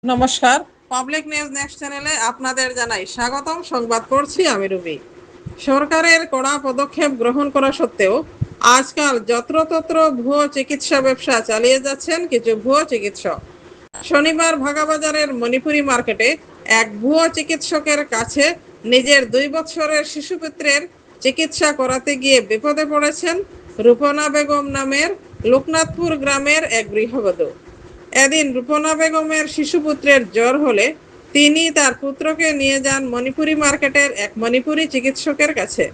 নমস্কার, public news next চ্যানেলে আপনাদের জানাই স্বাগতম। সংবাদ পড়ছি আমি রুবি। সরকারের কড়া পদক্ষেপ গ্রহণ করা সত্ত্বেও আজকাল যত্রতত্র ভুয়ো চিকিৎসা ব্যবসা চালিয়ে যাচ্ছেন কিছু ভুয়ো চিকিৎসক। শনিবার ভাগাবাজারের মণিপুরি মার্কেটে এক ভুয়ো চিকিৎসকের কাছে নিজের 2 বছরের শিশুপুত্রের চিকিৎসা করাতে গিয়ে বিপদে পড়েছেন রূপনা বেগম নামের লোকনাথপুর গ্রামের এক গৃহবধূ। এদিন রূপনা বেগমের শিশুপুত্রের জ্বর হলে তিনি তার পুত্রকে নিয়ে যান মণিপুরি মার্কেটের এক মণিপুরি চিকিৎসকের কাছে।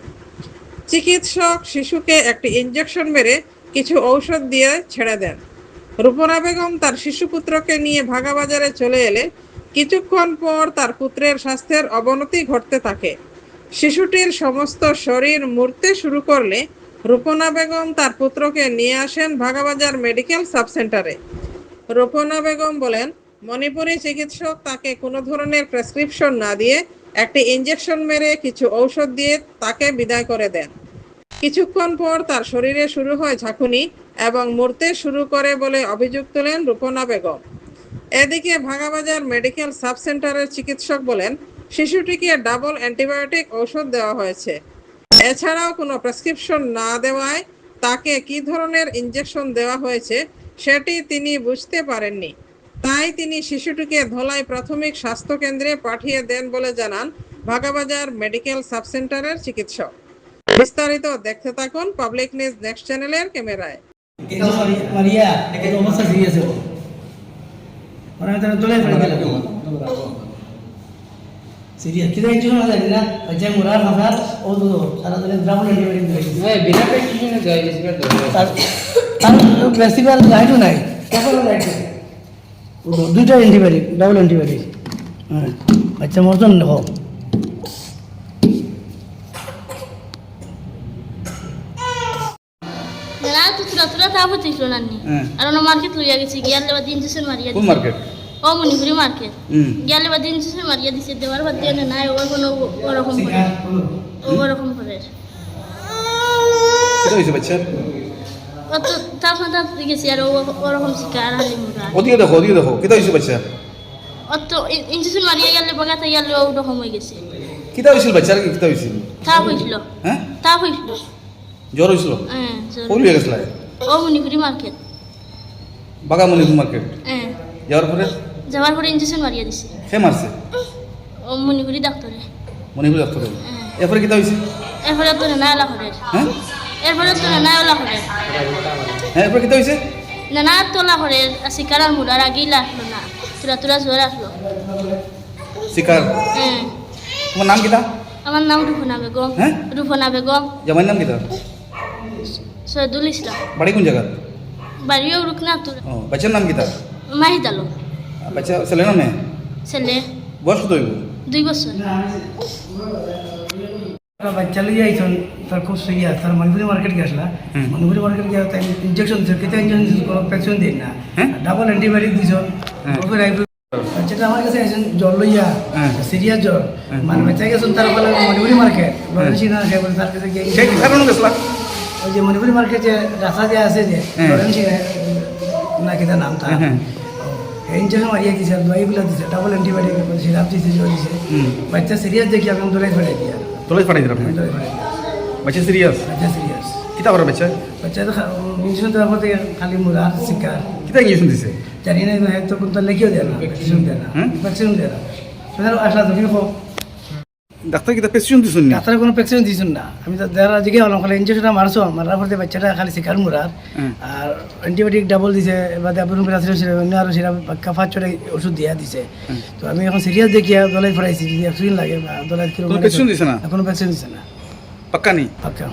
চিকিৎসক শিশুকে একটি ইঞ্জেকশন মেরে কিছু ঔষধ দিয়ে ছেড়ে দেন। রূপনা বেগম তার শিশুপুত্রকে নিয়ে ভাগাবাজারে চলে এলে কিছুক্ষণ পর তার পুত্রের স্বাস্থ্যের অবনতি ঘটতে থাকে। শিশুটির সমস্ত শরীর মরতে শুরু করলে রূপনা বেগম তার পুত্রকে নিয়ে আসেন ভাগাবাজার মেডিকেল সাব সেন্টারে। রূপনা বেগম বলেন, মণিপুরি চিকিৎসক তাকে কোনো ধরনের প্রেসক্রিপশন না দিয়ে একটি ইঞ্জেকশন মেরে কিছু ঔষধ দিয়ে তাকে বিদায় করে দেন। কিছুক্ষণ পর তার শরীরে শুরু হয় ঝাঁকুনি এবং মরতে শুরু করে বলে অভিযোগ তোলেন রূপনা বেগম। এদিকে ভাগাবাজার মেডিকেল সাব সেন্টারের চিকিৎসক বলেন, শিশুটিকে ডাবল অ্যান্টিবায়োটিক ঔষধ দেওয়া হয়েছে। এছাড়াও কোনো প্রেসক্রিপশন না দেওয়ায় তাকে কী ধরনের ইঞ্জেকশন দেওয়া হয়েছে সেটি তিনি বুঝতে পারেননি। তাই তিনি শিশুটিকে ধলাই প্রাথমিক স্বাস্থ্য কেন্দ্রে পাঠিয়ে দেন বলে জানান ভাগাবাজার মেডিকেল সাব সেন্টারের চিকিৎসক। বিস্তারিত দেখতে থাকুন পাবলিক নিউজ নেক্সট চ্যানেলের ক্যামেরায়। सीरियस कितना इंजेक्शन आ जाएगा ना बच्चे मुरार मसार और तो सारा दिन डबल एंटीबायोटिक नहीं बिना प्रेस्क्रिप्शन के जाए इसका तो प्रेस्क्रिप्शन लाइट नहीं क्या करो लाइट वो दूसरा एंटीबायोटिक डबल एंटीबायोटिक हां बच्चा मरतो न हो ना तो तुरा था होती सुनानी और ना मार्केट लिया गई गया ले दिन से मारिया কোন মার্কেট ও মণিপুরি মার্কেট গেলে বা দিন শেষে মারিয়া দিছে দেওয়ার বাদ দিয়ে নাই ওর কোনো ওরকম করে কেন হইছে বাচ্চা অত তারপর তাতে গেছি আর ওরকম শিকার হালি মুরা ওদিকে দেখো কেন হইছে বাচ্চা অত ইনজেকশন মারিয়া গেলে বাগাতে গেলে ওরকম হয়ে গেছে কেন হইছিল বাচ্চার কি কেন হইছিল তাপ হইছিল হ্যাঁ তাপ হইছিল জ্বর হইছিল হ্যাঁ কোন হয়ে গেছিল ও মণিপুরি মার্কেট বাগামনি মার্কেট হ্যাঁ যাওয়ার পরে ইনজেকশন মারিয়া দিছে কে মারছে ও মণিপুরি ডাক্তারে ডাক্তার এরপরে কি হইছে এরপরে তো না এলা করে হ্যাঁ এরপরে তো না এলা করে হ্যাঁ এরপরে কি হইছে না তোলা করে শিকার আর মুরার আগেই লাগলো না তুরা জোর আসলো শিকার হ্যাঁ তোমার নাম কিটা আমার নাম রূপনা বেগম হ্যাঁ রূপনা বেগম জামাইর নাম কিটা সৈয়দুল ইসলাম বাড়ি কোন জায়গা বাড়িও রুকনা তুরা ও বাচ্চার নাম কিটা মাহিদ আলম বাচ্চা ছেলে না মেয়ে ছেলে বয়স কত হইব 2 বছর बच्चा ले जाई तार खूब सीरियस तार मणिपुरी मार्केट गया मणिपुरी मार्केट गया तार इंजेक्शन दिस कितना इंजेक्शन को पैक्शन देन ना double antibiotic this okay right बच्चा আমার কাছে একজন জ্বর লইয়া সিরিয়াস জ্বর মানে বাচ্চা গেছে তার বলে মণিপুরি মার্কেট লরেন্সি না সে বলে তার কাছে গিয়ে সেই কারণ গেছলা ওই যে মণিপুরি মার্কেট যে রাস্তা যে আছে যে লরেন্সি না কিটা নাম তার इंजेक्शन मारिया दिसे दवाईগুলো দিছে ডাবল অ্যান্টিবায়োটিক সিরাপ দিছে জ্বর দিছে বাচ্চা সিরিয়াস দেখি আমি দলাই ফেলাই দিয়া বাচ্চা সিরিয়াস কিতা করে বাচ্চা তো ইঞ্জেকশন দেওয়ার পর থেকে খালি মুরার শিকার কিতা ইঞ্জেকশন দিছে জানি না তো কোনটা লেখিও দেয় না প্রেসক্রিপশন দেয় না প্রেসক্রিপশন দেয় না তাহলে আসলা তো কিরকম ডাক্তার কিতা প্রেসক্রিপশন দিছেন না ডাক্তার কোনো প্রেসক্রিপশন দিছেন না আমি তো দেওয়ার জিজ্ঞেস হলাম খালি ইঞ্জেকশনটা মারছো মারার পর বাচ্চাটা খালি শিকার মুরার আর অ্যান্টিবায়োটিক ডাবল দিছে এবার আপনার অন্য আরও সেটা কাফার চড়ে ওষুধ দিয়া দিছে তো আমি এখন সিরিয়াস দেখিয়া দলাই ফেরাইছি যদি একদিন লাগে দলাই কিরকম প্রেসক্রিপশন দিছে না কোনো প্রেসক্রিপশন দিছে না পাক্কা নেই পাক্কা